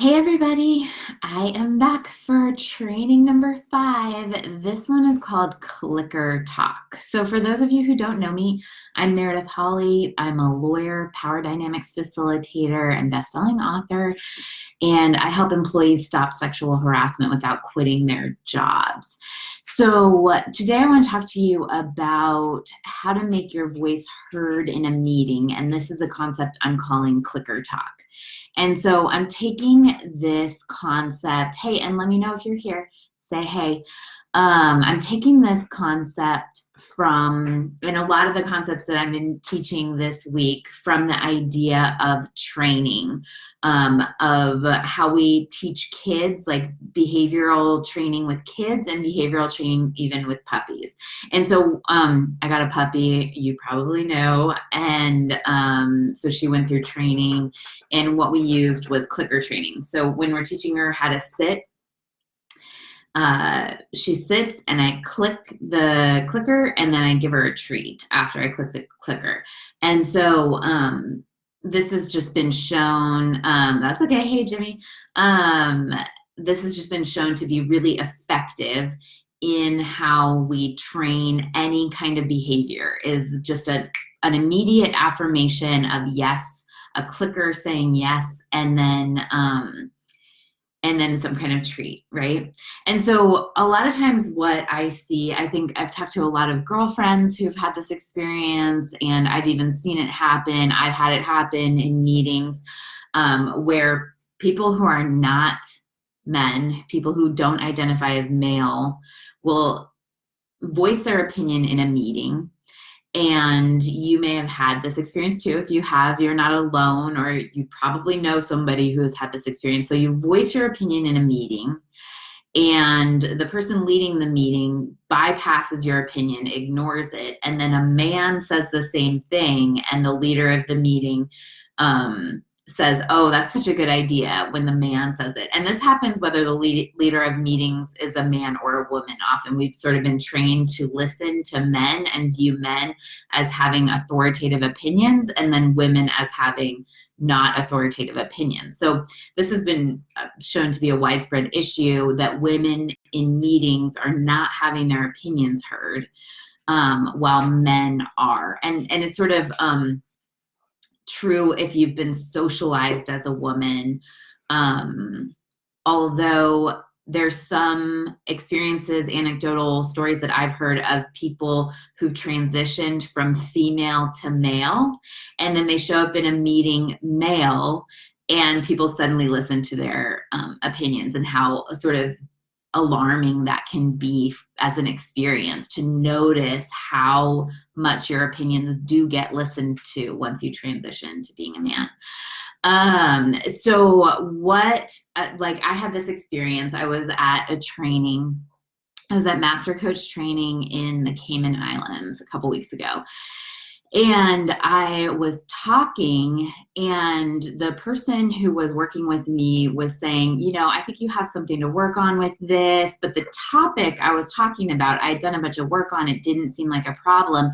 Hey everybody, I am back for training number 5. This one is called Clicker Talk. So for those of you who don't know me, I'm Meredith Hawley. I'm a lawyer, power dynamics facilitator, and best-selling author, and I help employees stop sexual harassment without quitting their jobs. So today I want to talk to you about how to make your voice heard in a meeting, and this is a concept I'm calling Clicker Talk. And so I'm taking this concept, hey, and let me know if you're here, say hey. I'm taking this concept from, and a lot of the concepts that I've been teaching this week, from the idea of training, of how we teach kids, like behavioral training with kids and behavioral training even with puppies. And so I got a puppy, you probably know, and so she went through training, and what we used was clicker training. So when we're teaching her how to sit, she sits and I click the clicker, and then I give her a treat after I click the clicker. And so this has just been shown, that's okay, hey Jimmy. This has just been shown to be really effective in how we train any kind of behavior, is just an immediate affirmation of yes, a clicker saying yes, and then some kind of treat, right? And so a lot of times what I see, I think I've talked to a lot of girlfriends who've had this experience, and I've even seen it happen. I've had it happen in meetings where people who are not men, people who don't identify as male, will voice their opinion in a meeting. And you may have had this experience too. If you have, you're not alone, or you probably know somebody who has had this experience. So you voice your opinion in a meeting, and the person leading the meeting bypasses your opinion, ignores it, and then a man says the same thing, and the leader of the meeting says, oh, that's such a good idea, when the man says it. And this happens whether the leader of meetings is a man or a woman. Often we've sort of been trained to listen to men and view men as having authoritative opinions, and then women as having not authoritative opinions. So this has been shown to be a widespread issue, that women in meetings are not having their opinions heard, while men are. And it's sort of true if you've been socialized as a woman, although there's some experiences, anecdotal stories that I've heard of people who've transitioned from female to male, and then they show up in a meeting male, and people suddenly listen to their opinions, and how sort of alarming that can be as an experience, to notice how much your opinions do get listened to once you transition to being a man. So what, like I had this experience, I was at a training, I was at Master Coach training in the Cayman Islands a couple weeks ago. And I was talking, and the person who was working with me was saying, you know, I think you have something to work on with this, but the topic I was talking about, I had done a bunch of work on, it didn't seem like a problem.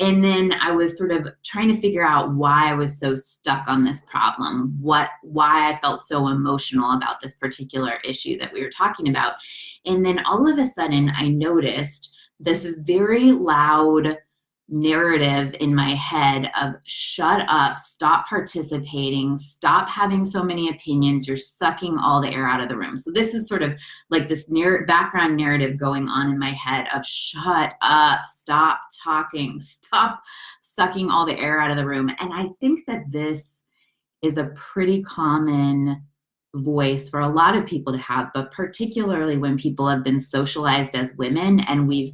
And then I was sort of trying to figure out why I was so stuck on this problem, why I felt so emotional about this particular issue that we were talking about. And then all of a sudden I noticed this very loud narrative in my head of shut up, stop participating, stop having so many opinions, you're sucking all the air out of the room. So this is sort of like this background narrative going on in my head of shut up, stop talking, stop sucking all the air out of the room. And I think that this is a pretty common voice for a lot of people to have, but particularly when people have been socialized as women, and we've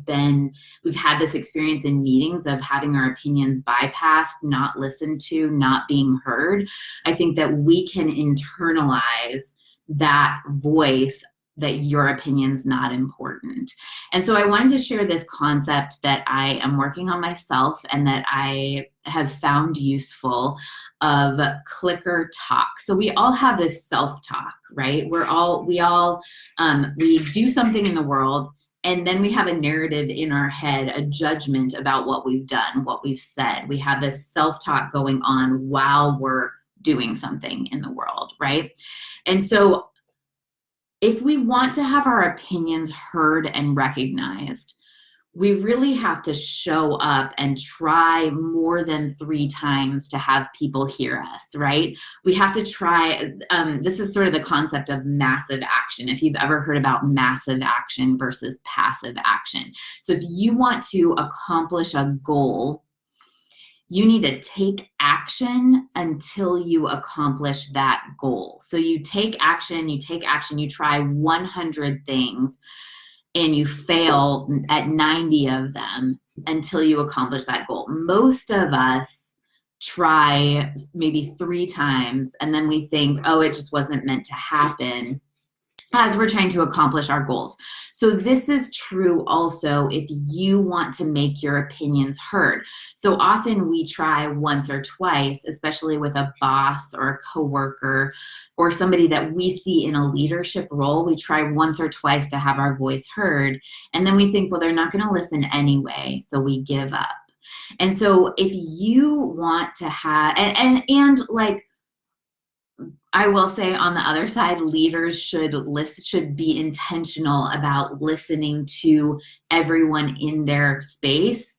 had this experience in meetings of having our opinions bypassed, not listened to, not being heard. I think that we can internalize that voice, that your opinion's not important. And so I wanted to share this concept that I am working on myself, and that I have found useful, of clicker talk. So we all have this self-talk, right? We do something in the world, and then we have a narrative in our head, a judgment about what we've done, what we've said. We have this self-talk going on while we're doing something in the world, right? And so if we want to have our opinions heard and recognized, we really have to show up and try more than 3 times to have people hear us, right? We have to try, this is sort of the concept of massive action, if you've ever heard about massive action versus passive action. So if you want to accomplish a goal, you need to take action until you accomplish that goal. So you take action, you try 100 things, and you fail at 90 of them until you accomplish that goal. Most of us try maybe 3 times, and then we think, oh, it just wasn't meant to happen, as we're trying to accomplish our goals. So this is true also if you want to make your opinions heard. So often we try once or twice, especially with a boss or a coworker or somebody that we see in a leadership role. We try once or twice to have our voice heard, and then we think, well, they're not going to listen anyway, so we give up. And so if you want to have, and like, I will say on the other side, leaders should be intentional about listening to everyone in their space,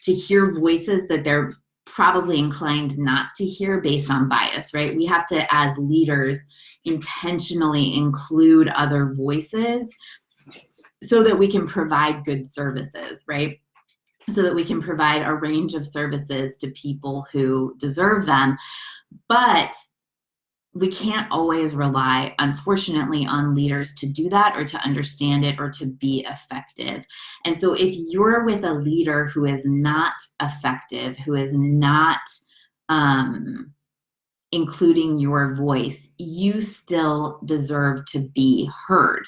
to hear voices that they're probably inclined not to hear based on bias, right? We have to, as leaders, intentionally include other voices so that we can provide good services, right? So that we can provide a range of services to people who deserve them. But we can't always rely, unfortunately, on leaders to do that or to understand it or to be effective. And so if you're with a leader who is not effective, who is not including your voice, you still deserve to be heard.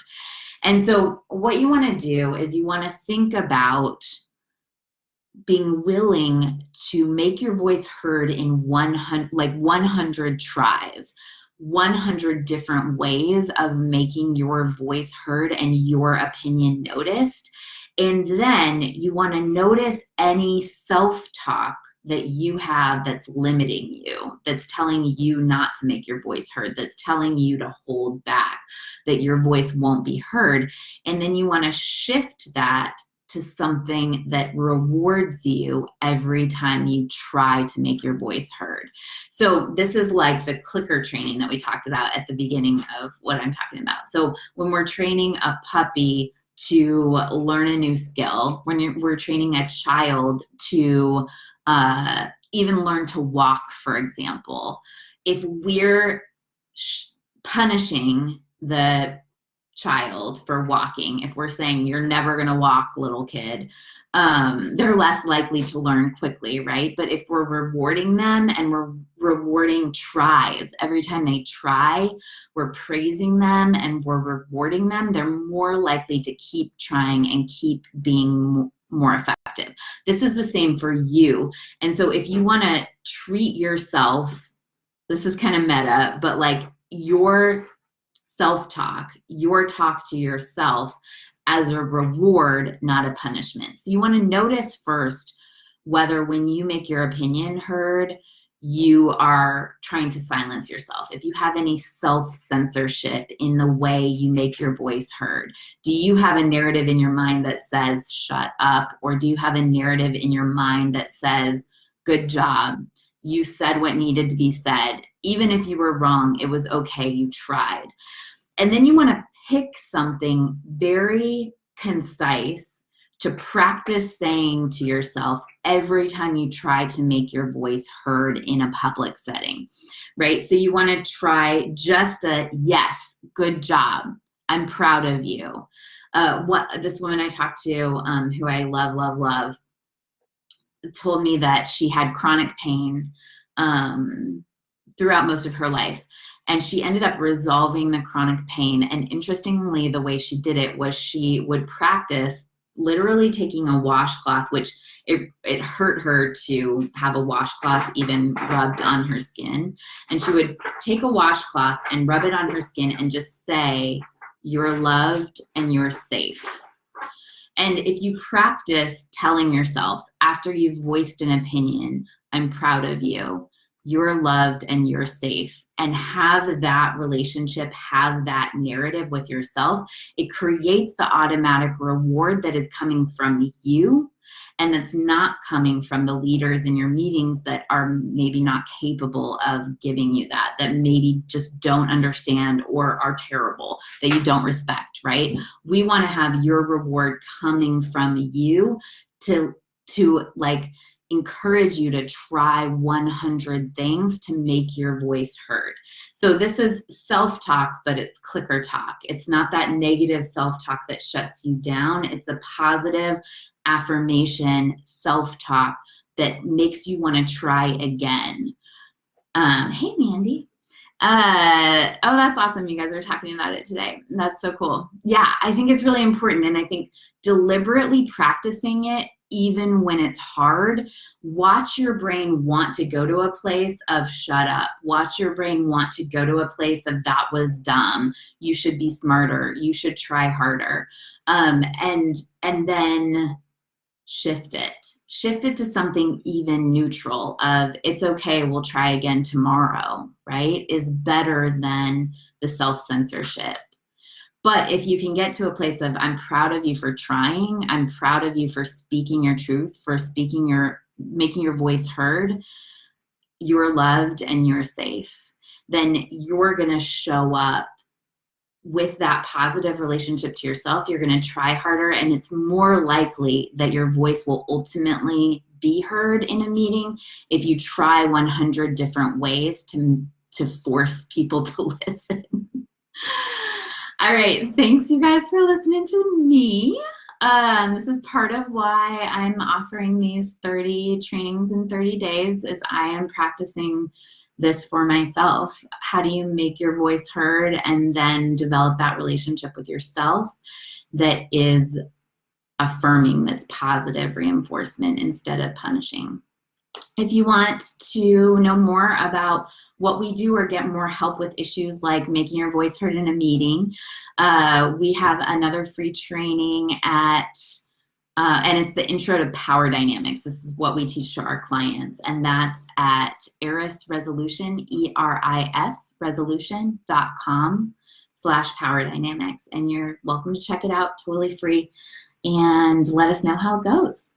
And so what you want to do is you want to think about being willing to make your voice heard in 100 tries, 100 different ways of making your voice heard and your opinion noticed. And then you want to notice any self-talk that you have that's limiting you, that's telling you not to make your voice heard, that's telling you to hold back, that your voice won't be heard. And then you want to shift that to something that rewards you every time you try to make your voice heard. So this is like the clicker training that we talked about at the beginning of what I'm talking about. So when we're training a puppy to learn a new skill, when we're training a child to even learn to walk, for example, if we're punishing the child for walking, if we're saying you're never going to walk, little kid, they're less likely to learn quickly, right? But if we're rewarding them and we're rewarding tries, every time they try, we're praising them and we're rewarding them, they're more likely to keep trying and keep being more effective. This is the same for you. And so if you want to treat yourself, this is kind of meta, but like your self-talk, your talk to yourself as a reward, not a punishment. So you want to notice first whether when you make your opinion heard, you are trying to silence yourself. If you have any self-censorship in the way you make your voice heard, do you have a narrative in your mind that says, shut up? Or do you have a narrative in your mind that says, good job, you said what needed to be said. Even if you were wrong, it was okay, you tried. And then you want to pick something very concise to practice saying to yourself every time you try to make your voice heard in a public setting, right? So you want to try just a yes, good job, I'm proud of you. This woman I talked to, who I love, told me that she had chronic pain throughout most of her life. And she ended up resolving the chronic pain. And interestingly, the way she did it was she would practice literally taking a washcloth, which it hurt her to have a washcloth even rubbed on her skin. And she would take a washcloth and rub it on her skin and just say, you're loved and you're safe. And if you practice telling yourself after you've voiced an opinion, I'm proud of you, you're loved and you're safe, and have that relationship, have that narrative with yourself, it creates the automatic reward that is coming from you, and that's not coming from the leaders in your meetings that are maybe not capable of giving you that maybe just don't understand or are terrible, that you don't respect, right? We want to have your reward coming from you to like encourage you to try 100 things to make your voice heard. So this is self-talk, but it's clicker talk. It's not that negative self-talk that shuts you down. It's a positive affirmation self-talk that makes you want to try again. Hey, Mandy. Oh, that's awesome. You guys are talking about it today. That's so cool. Yeah, I think it's really important. And I think deliberately practicing it, even when it's hard, watch your brain want to go to a place of shut up. Watch your brain want to go to a place of that was dumb. You should be smarter. You should try harder. And then shift it to something even neutral of it's okay, we'll try again tomorrow, right? Is better than the self-censorship. But if you can get to a place of I'm proud of you for trying, I'm proud of you for speaking your truth, for making your voice heard, you're loved and you're safe, then you're gonna show up with that positive relationship to yourself. You're going to try harder, and it's more likely that your voice will ultimately be heard in a meeting if you try 100 different ways to force people to listen. All right, thanks you guys for listening to me. This is part of why I'm offering these 30 trainings in 30 days, is I am practicing this for myself. How do you make your voice heard and then develop that relationship with yourself that is affirming, that's positive reinforcement instead of punishing? If you want to know more about what we do or get more help with issues like making your voice heard in a meeting, we have another free training and it's the intro to power dynamics. This is what we teach to our clients, and that's at Eris Resolution, ERIS resolution.com/power dynamics. And you're welcome to check it out, totally free, and let us know how it goes.